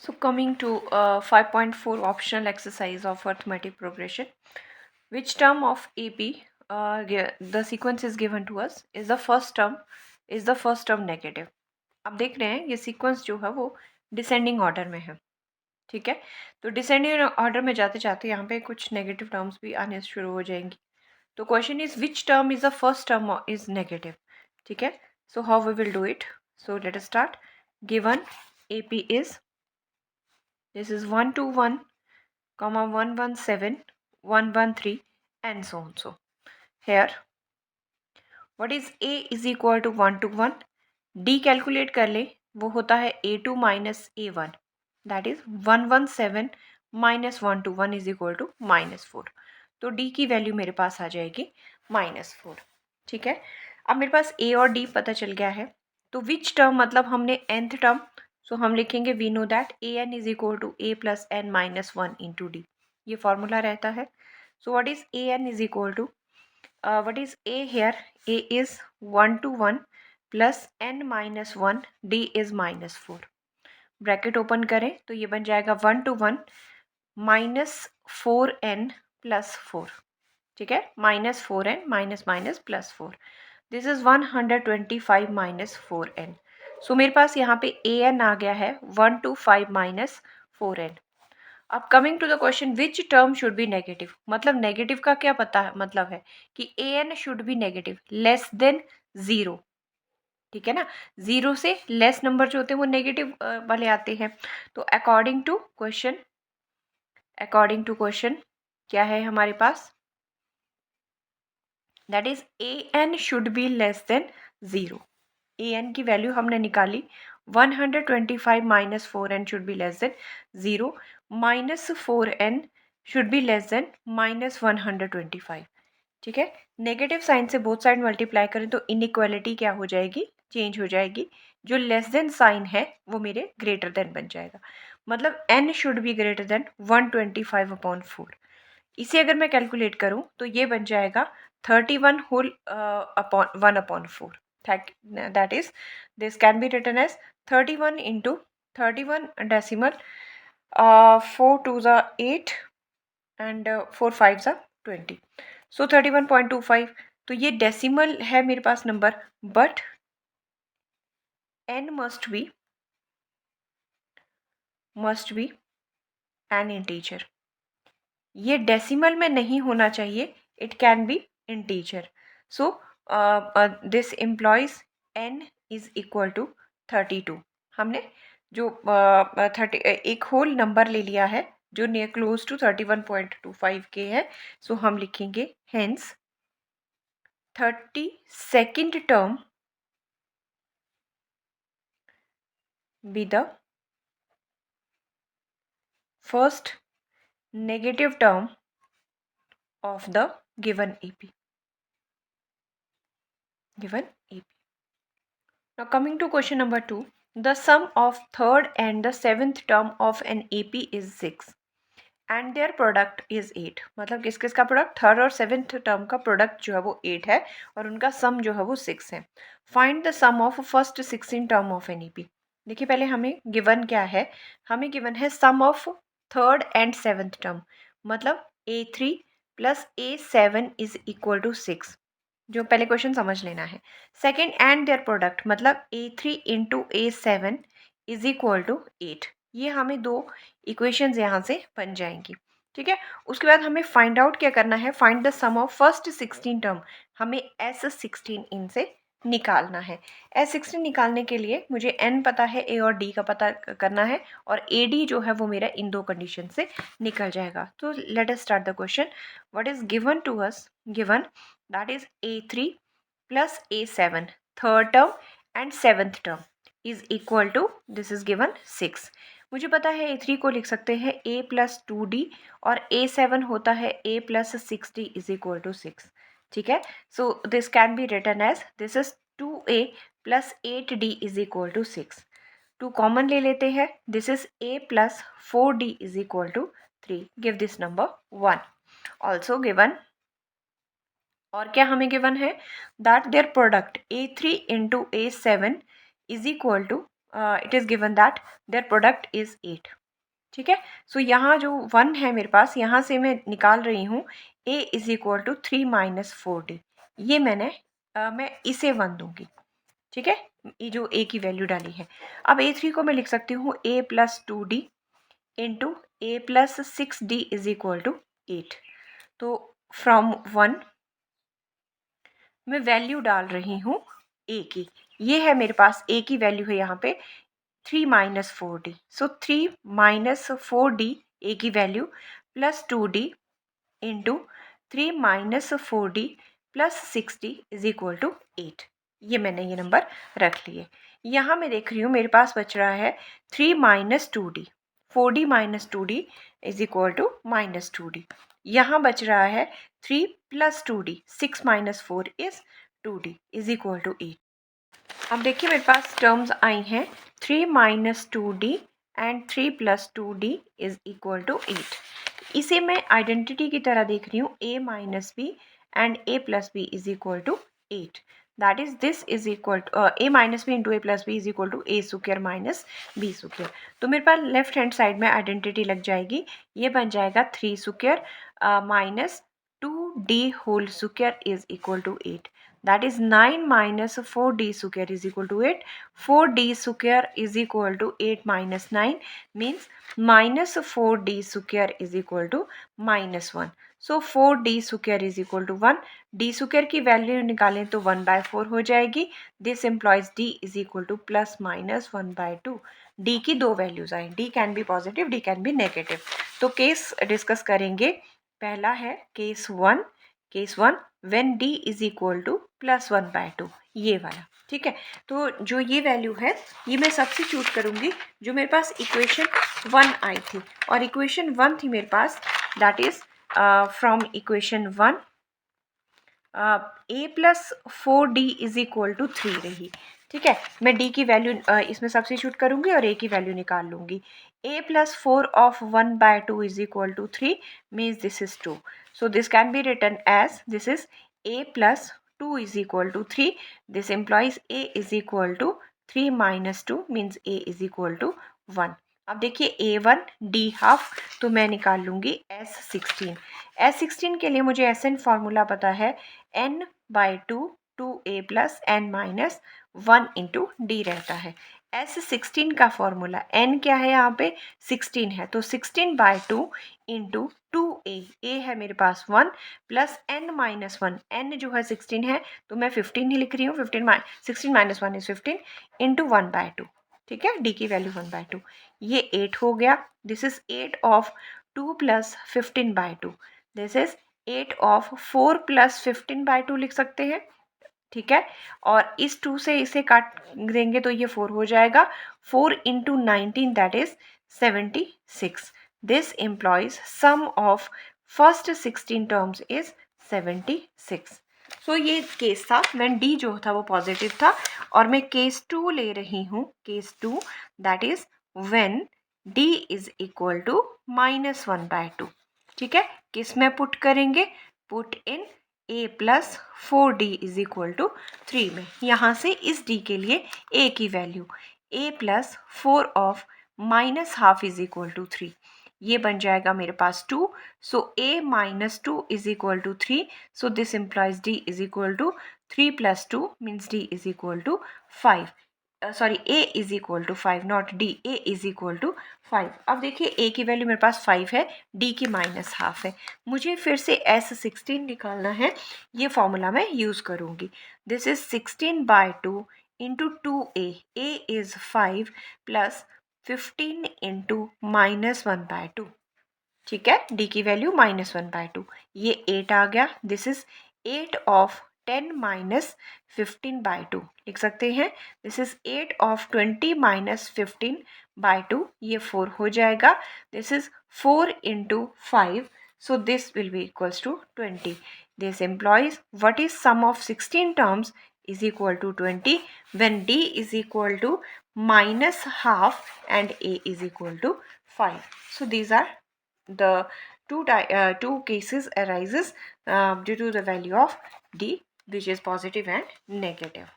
So coming to 5.4 optional exercise of arithmetic progression, which term of AP the sequence is given to us is the first term negative. आप देख रहे हैं ये sequence जो है वो डिसेंडिंग ऑर्डर में है, ठीक है। तो डिसेंडिंग ऑर्डर में जाते जाते यहाँ पे कुछ नेगेटिव टर्म्स भी आने शुरू हो जाएंगी। तो question is which term is the first term is negative, ठीक है। So how we will do it, so let us start. Given AP is this is 121, 117, 113 and so on. So here what is A is equal to 1 to 1, D calculate कर ले, वो होता है A2 minus A1, that is 117 minus 121 is equal to -4। तो D की value मेरे पास आ जाएगी -4, ठीक है। अब मेरे पास A और D पता चल गया है, तो विच टर्म मतलब हमने nth टर्म, सो हम लिखेंगे we know that an is equal to a plus n minus 1 into d, ये फॉर्मूला रहता है। So what is an is equal to what is a here, a is 1 to 1 plus n minus 1, d is -4। Bracket open करें तो ये बन जाएगा 1 to 1 -4n plus 4, ठीक है। -4n minus minus plus 4, this is 125 minus 4n। सो मेरे पास यहाँ पे an आ गया है 125 माइनस 4n। अब coming to the question which term should be negative, मतलब नेगेटिव का क्या पता है, मतलब है कि an should be negative less than 0, ठीक है ना। 0 से लेस नंबर जो होते हैं वो नेगेटिव वाले आते हैं। तो अकॉर्डिंग टू क्वेश्चन क्या है हमारे पास, that is an should be less than 0। an की वैल्यू हमने निकाली 125 minus 4n should be less than 0, minus 4n should be less than -125, ठीक है। नेगेटिव साइन से बोथ साइड मल्टीप्लाई करें तो इनइक्वालिटी क्या हो जाएगी, चेंज हो जाएगी। जो लेस देन साइन है वो मेरे ग्रेटर देन बन जाएगा, मतलब n should be greater than 125/4। इसे अगर मैं कैलकुलेट करूं तो ये बन जाएगा 31 whole upon 1/4। That is, this can be written as 31 into 31 decimal, 4 2s are 8 and 4 5s are 20, so 31.25। तो ये डेसिमल है मेरे पास number, but n must be an integer। ये डेसिमल में नहीं होना चाहिए, it can be integer. So this implies n is equal to 32। हमने जो 30 एक होल नंबर ले लिया है जो नियर क्लोज टू 31.25 के है, सो हम लिखेंगे hence 32nd term be the first negative term of the given AP. Now coming to question number 2, the sum of third and the seventh term of an AP is 6 and their product is 8। मतलब किस किस का product, third और seventh term का product जो है वो 8 है और उनका सम जो है वो 6 है। Find the sum of first 16 term of n AP। देखिए पहले हमें गिवन क्या है, हमें गिवन है sum of third and seventh term, मतलब A3 plus A7 is equal to 6, जो पहले क्वेश्चन समझ लेना है। सेकेंड एंड देयर प्रोडक्ट, मतलब A3 into A7 is equal to 8। ये हमें दो इक्वेशंस यहाँ से बन जाएंगी, ठीक है। उसके बाद हमें फाइंड आउट क्या करना है, find the sum of first 16 term, हमें S16 इनसे निकालना है। S16 निकालने के लिए मुझे n पता है, a और d का पता करना है, और AD जो है वो मेरा इन दो कंडीशन से निकल जाएगा। तो let us start the question. What is given to us, given that is A3 plus A7 third term and seventh term is equal to, this is given 6। मुझे पता है A3 को लिख सकते हैं A plus 2D और A7 होता है A plus 6D is equal to 6, ठीक है। So this can be written as this is 2A plus 8D is equal to 6। 2 common ले लेते हैं, this is A plus 4D is equal to 3। give this number 1। also given, और क्या हमें given है, that their product A3 into A7 is equal to it is given that their product is 8. ठीक है, सो यहाँ जो 1 है मेरे पास, यहाँ से मैं निकाल रही हूँ a is equal to 3 minus 4d. ये मैं इसे 1 दूंगी. ठीक है, ये जो a की वैल्यू डाली है. अब a3 को मैं लिख सकती हूँ a plus 2d into a plus 6d is equal to 8. तो फ्रॉम 1 मैं वैल्यू डाल रही हूँ a की. ये है मेरे पास a की वैल्यू है यहाँ पे 3 minus 4d. So 3 minus 4d a की value plus 2d into 3 minus 4d plus 6d is equal to 8. ये मैंने ये नंबर रख लिए. यहाँ मैं देख रही हूँ मेरे पास बच रहा है 3 minus 2d. 4d minus 2d is equal to minus 2d. यहाँ बच रहा है 3 plus 2d. 6 minus 4 is 2d is equal to 8. अब देखिए मेरे पास टर्म्स आई हैं 3 minus 2d and 3 plus 2d is equal to 8. इसे मैं आइडेंटिटी की तरह देख रही हूँ a minus b and a plus b is equal to 8. That is this is equal to a minus b into a plus b is equal to a square minus b square. तो मेरे पास left hand side में identity लग जाएगी. ये बन जाएगा 3 square minus 2d whole square is equal to 8. That is 9 minus 4d square is equal to 8. 4d square is equal to 8 minus 9 means minus 4d square is equal to minus 1. So 4d square is equal to 1. d square की value निकालें तो 1/4 हो जाएगी. This implies d is equal to plus minus 1/2. d की दो values आए. d can be positive, d can be negative. तो case discuss करेंगे. पहला है case 1. Case 1 when d is equal two plus 1/2. ये वाला. ठीक है, तो जो ये वैल्यू है ये मैं सब्स्टिट्यूट करूँगी जो मेरे पास इक्वेशन 1 आई थी. और इक्वेशन 1 थी मेरे पास that is from equation 1 a plus 4d is equal to 3 रही. ठीक है, मैं d की वैल्यू इसमें सब्स्टिट्यूट करूँगी और a की वैल्यू निकाल लूँगी. a plus 4 of 1/2 is equal to 3 means this is 2. So this can be written as this is a plus 2 is equal to 3. This implies a is equal to 3 minus 2 means a is equal to 1. अब देखिए a1 d half तो मैं निकाल लूँगी s16. s16 के लिए मुझे SN formula पता है n/2 2a plus n minus 1 into D रहता है. s16 का फॉर्मूला n क्या है यहाँ पे 16 है तो 16/2 इंटू 2a. a है मेरे पास 1 प्लस n माइनस 1. n जो है 16 है तो मैं 15 ही लिख रही हूँ. 16 माइनस 1 इज 15 इंटू 1/2. ठीक है, d की वैल्यू 1/2. ये 8 हो गया. This is 8 of 2 plus 15/2. This is 8 of 4 plus 15/2 लिख सकते हैं. ठीक है, और इस 2 से इसे काट देंगे तो ये 4 हो जाएगा. 4 into 19 that is 76. This implies sum of first 16 terms is 76. So ये केस था व्हेन डी जो था वो पॉजिटिव था. और मैं केस 2 ले रही हूँ. Case 2 that is when d is equal to -1/2. ठीक है, किस में पुट करेंगे? Put in a plus 4d is equal to 3 में. यहाँ से इस d के लिए a की value a plus 4 of minus half is equal to 3. ये बन जाएगा मेरे पास 2. So a minus 2 is equal to 3. So this implies d is equal to 3 plus 2 means d is equal to 5. Sorry a is equal to 5 not d. a is equal to 5. अब देखिए a की value मेरे पास 5 है, d की minus half है. मुझे फिर से s16 निकालना है. ये फॉर्मूला मैं यूज़ करूँगी. This is 16/2 into 2a. a is 5 plus 15 into -1/2. ठीक है, d की वैल्यू -1/2. ये 8 आ गया. दिस इज 8 ऑफ 10 माइनस 15/2 लिख सकते हैं. This is 8 of 20 minus 15/2. ये 4 हो जाएगा. This is 4 into 5. So this will be equals to 20. This implies what is sum of 16 terms is equal to 20 when d is equal to minus half and a is equal to 5. So these are the two cases arises due to the value of d which is positive and negative.